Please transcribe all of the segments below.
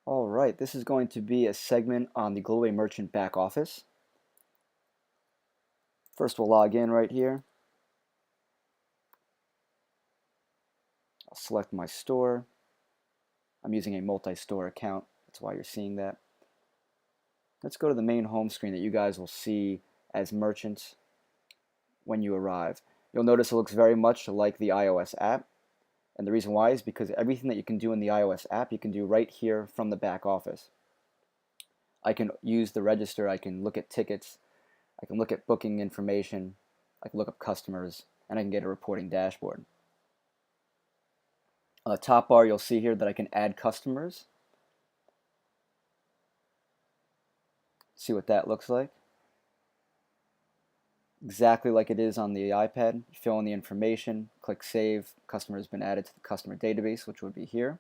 All right, this is going to be a segment on the Global Merchant back office. First, we'll log in right here. I'll select my store. I'm using a multi-store account. That's why you're seeing that. Let's go to the main home screen that you guys will see as merchants when you arrive. You'll notice it looks very much like the iOS app. And the reason why is because everything that you can do in the iOS app, you can do right here from the back office. I can use the register, I can look at tickets, I can look at booking information, I can look up customers, and I can get a reporting dashboard. On the top bar, you'll see here that I can add customers. See what that looks like. Exactly like it is on the iPad. You fill in the information, click Save. Customer has been added to the customer database, which would be here.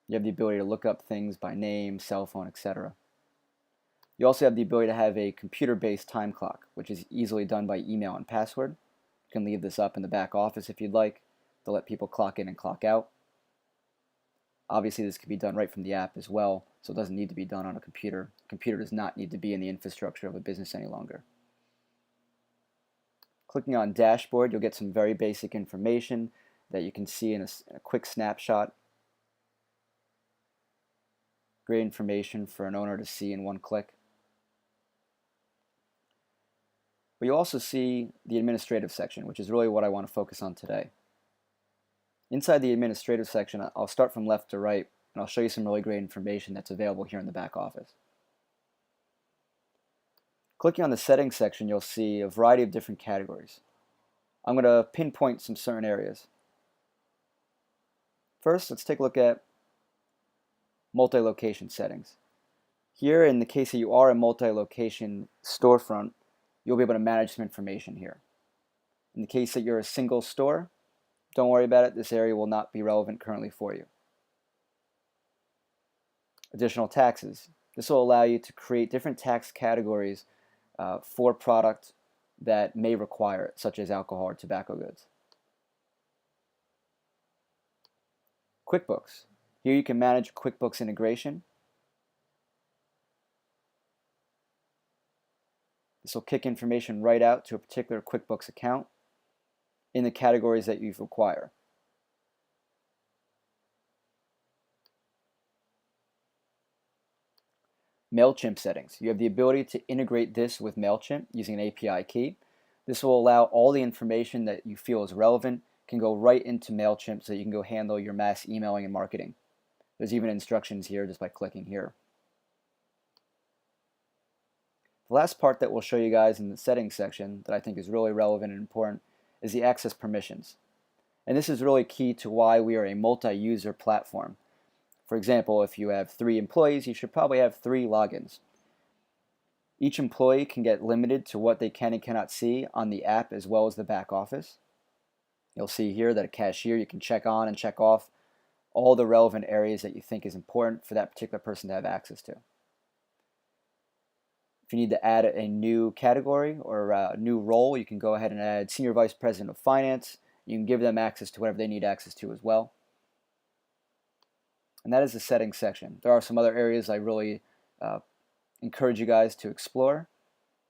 You have the ability to look up things by name, cell phone, etc. You also have the ability to have a computer-based time clock, which is easily done by email and password. You can leave this up in the back office if you'd like to let people clock in and clock out. Obviously, this can be done right from the app as well, so it doesn't need to be done on a computer. A computer does not need to be in the infrastructure of a business any longer. Clicking on Dashboard, you'll get some very basic information that you can see in a quick snapshot. Great information for an owner to see in one click. But you also see the administrative section, which is really what I want to focus on today. Inside the administrative section, I'll start from left to right, and I'll show you some really great information that's available here in the back office. Clicking on the settings section, you'll see a variety of different categories. I'm going to pinpoint some certain areas. First, let's take a look at multi-location settings. Here, in the case that you are a multi-location storefront, you'll be able to manage some information here. In the case that you're a single store, don't worry about it. This area will not be relevant currently for you. Additional taxes. This will allow you to create different tax categories for product that may require it, such as alcohol or tobacco goods. QuickBooks. Here you can manage QuickBooks integration. This will kick information right out to a particular QuickBooks account in the categories that you require. MailChimp settings. You have the ability to integrate this with MailChimp using an API key. This will allow all the information that you feel is relevant can go right into MailChimp so you can go handle your mass emailing and marketing. There's even instructions here just by clicking here. The last part that we'll show you guys in the settings section that I think is really relevant and important is the access permissions. And this is really key to why we are a multi-user platform. For example, if you have 3 employees, you should probably have 3 logins. Each employee can get limited to what they can and cannot see on the app as well as the back office. You'll see here that a cashier, you can check on and check off all the relevant areas that you think is important for that particular person to have access to. If you need to add a new category or a new role, you can go ahead and add Senior Vice President of Finance. You can give them access to whatever they need access to as well. And that is the settings section. There are some other areas I really encourage you guys to explore.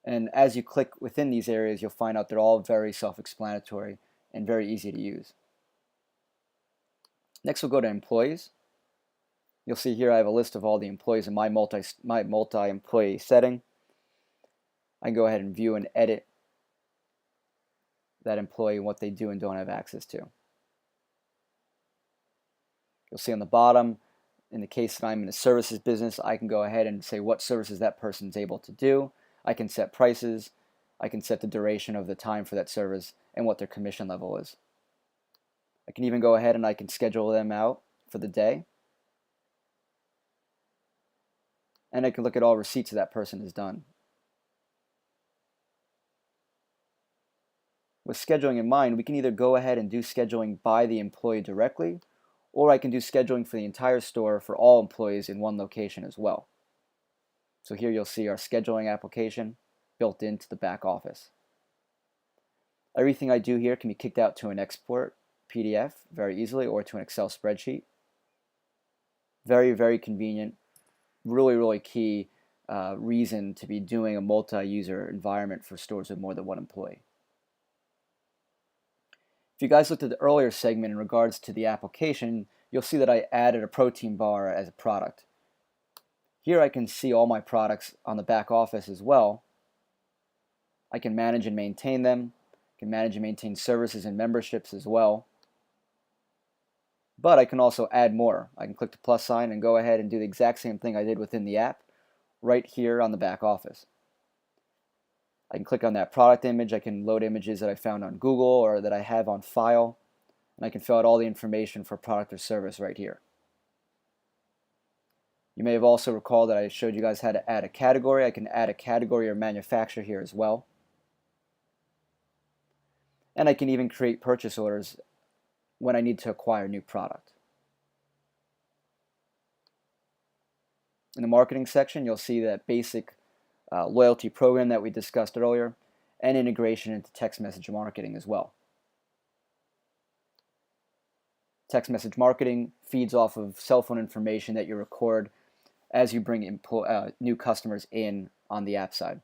And as you click within these areas, you'll find out they're all very self-explanatory and very easy to use. Next, we'll go to employees. You'll see here I have a list of all the employees in my multi-employee setting. I can go ahead and view and edit that employee and what they do and don't have access to. You'll see on the bottom, in the case that I'm in a services business, I can go ahead and say what services that person's able to do. I can set prices. I can set the duration of the time for that service and what their commission level is. I can even go ahead and I can schedule them out for the day. And I can look at all receipts that person has done. With scheduling in mind, we can either go ahead and do scheduling by the employee directly, or I can do scheduling for the entire store for all employees in one location as well. So here you'll see our scheduling application built into the back office. Everything I do here can be kicked out to an export PDF very easily or to an Excel spreadsheet. Very, very convenient. Really, really key reason to be doing a multi-user environment for stores with more than one employee. If you guys looked at the earlier segment in regards to the application, you'll see that I added a protein bar as a product. Here I can see all my products on the back office as well. I can manage and maintain them. I can manage and maintain services and memberships as well. But I can also add more. I can click the plus sign and go ahead and do the exact same thing I did within the app right here on the back office. I can click on that product image. I can load images that I found on Google or that I have on file. And I can fill out all the information for product or service right here. You may have also recalled that I showed you guys how to add a category. I can add a category or manufacturer here as well. And I can even create purchase orders when I need to acquire a new product. In the marketing section, you'll see that basic loyalty program that we discussed earlier, and integration into text message marketing as well. Text message marketing feeds off of cell phone information that you record as you bring new customers in on the app side.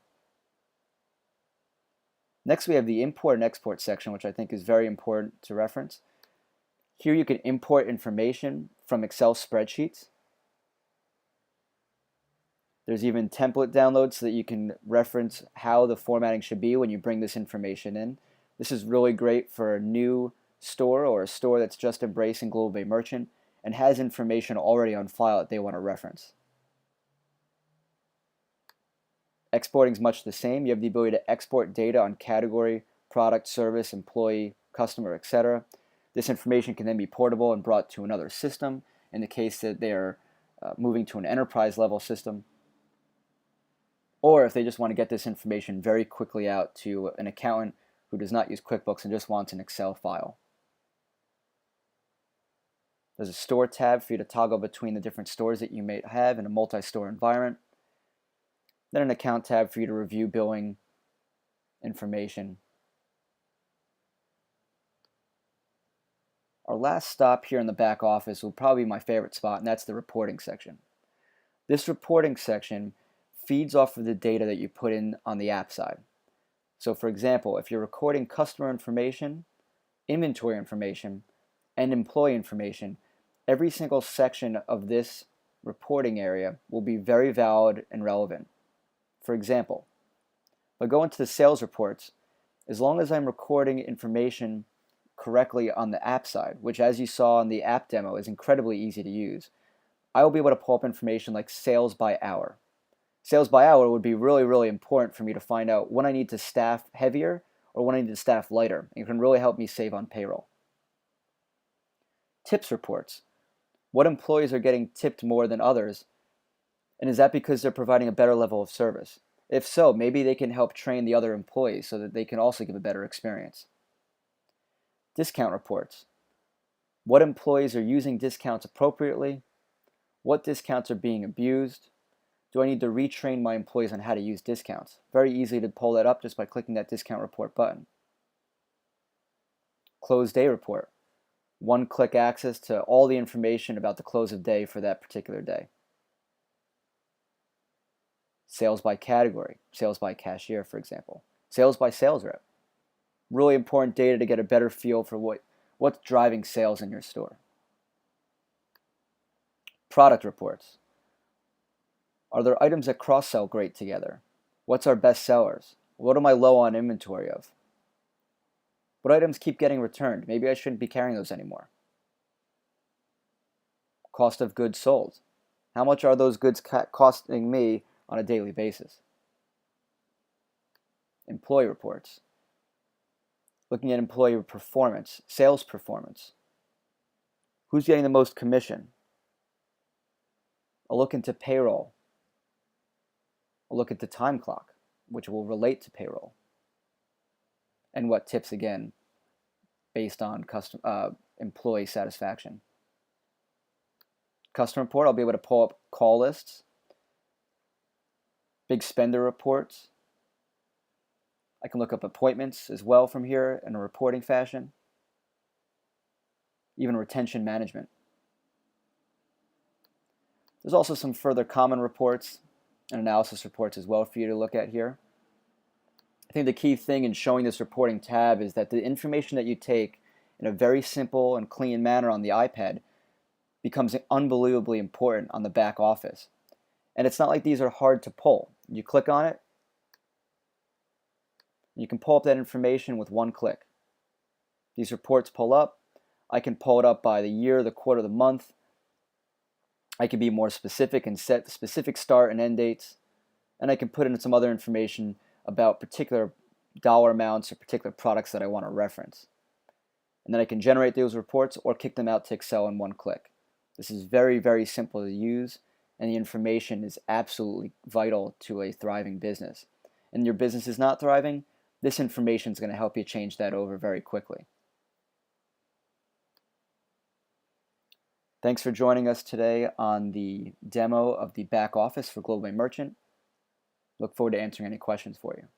Next, we have the import and export section, which I think is very important to reference. Here you can import information from Excel spreadsheets. There's even template downloads so that you can reference how the formatting should be when you bring this information in. This is really great for a new store or a store that's just embracing Global Bay Merchant and has information already on file that they want to reference. Exporting is much the same. You have the ability to export data on category, product, service, employee, customer, etc. This information can then be portable and brought to another system in the case that they are moving to an enterprise level system, or if they just want to get this information very quickly out to an accountant who does not use QuickBooks and just wants an Excel file. There's a store tab for you to toggle between the different stores that you may have in a multi-store environment. Then an account tab for you to review billing information. Our last stop here in the back office will probably be my favorite spot, and that's the reporting section. This reporting section feeds off of the data that you put in on the app side. So for example, if you're recording customer information, inventory information, and employee information, every single section of this reporting area will be very valid and relevant. For example, if I go into the sales reports, as long as I'm recording information correctly on the app side, which as you saw in the app demo is incredibly easy to use, I will be able to pull up information like sales by hour. Sales by hour would be really, really important for me to find out when I need to staff heavier or when I need to staff lighter. It can really help me save on payroll. Tips reports. What employees are getting tipped more than others? And is that because they're providing a better level of service? If so, maybe they can help train the other employees so that they can also give a better experience. Discount reports. What employees are using discounts appropriately? What discounts are being abused? Do I need to retrain my employees on how to use discounts? Very easy to pull that up just by clicking that discount report button. Close day report. One-click access to all the information about the close of day for that particular day. Sales by category, sales by cashier, for example. Sales by sales rep. Really important data to get a better feel for what's driving sales in your store. Product reports. Are there items that cross-sell great together? What's our best sellers? What am I low on inventory of? What items keep getting returned? Maybe I shouldn't be carrying those anymore. Cost of goods sold. How much are those goods costing me on a daily basis? Employee reports. Looking at employee performance, sales performance. Who's getting the most commission? I'll look into payroll. I'll look at the time clock, which will relate to payroll. And what tips, again, based on employee satisfaction. Customer report, I'll be able to pull up call lists, big spender reports. I can look up appointments as well from here in a reporting fashion. Even retention management. There's also some further common reports and analysis reports as well for you to look at here. I think the key thing in showing this reporting tab is that the information that you take in a very simple and clean manner on the iPad becomes unbelievably important on the back office. And it's not like these are hard to pull. You click on it, you can pull up that information with one click. These reports pull up. I can pull it up by the year, the quarter, the month. I can be more specific and set specific start and end dates. And I can put in some other information about particular dollar amounts or particular products that I want to reference. And then I can generate those reports or kick them out to Excel in one click. This is very, very simple to use, and the information is absolutely vital to a thriving business. And your business is not thriving, this information is going to help you change that over very quickly. Thanks for joining us today on the demo of the back office for Global Merchant. Look forward to answering any questions for you.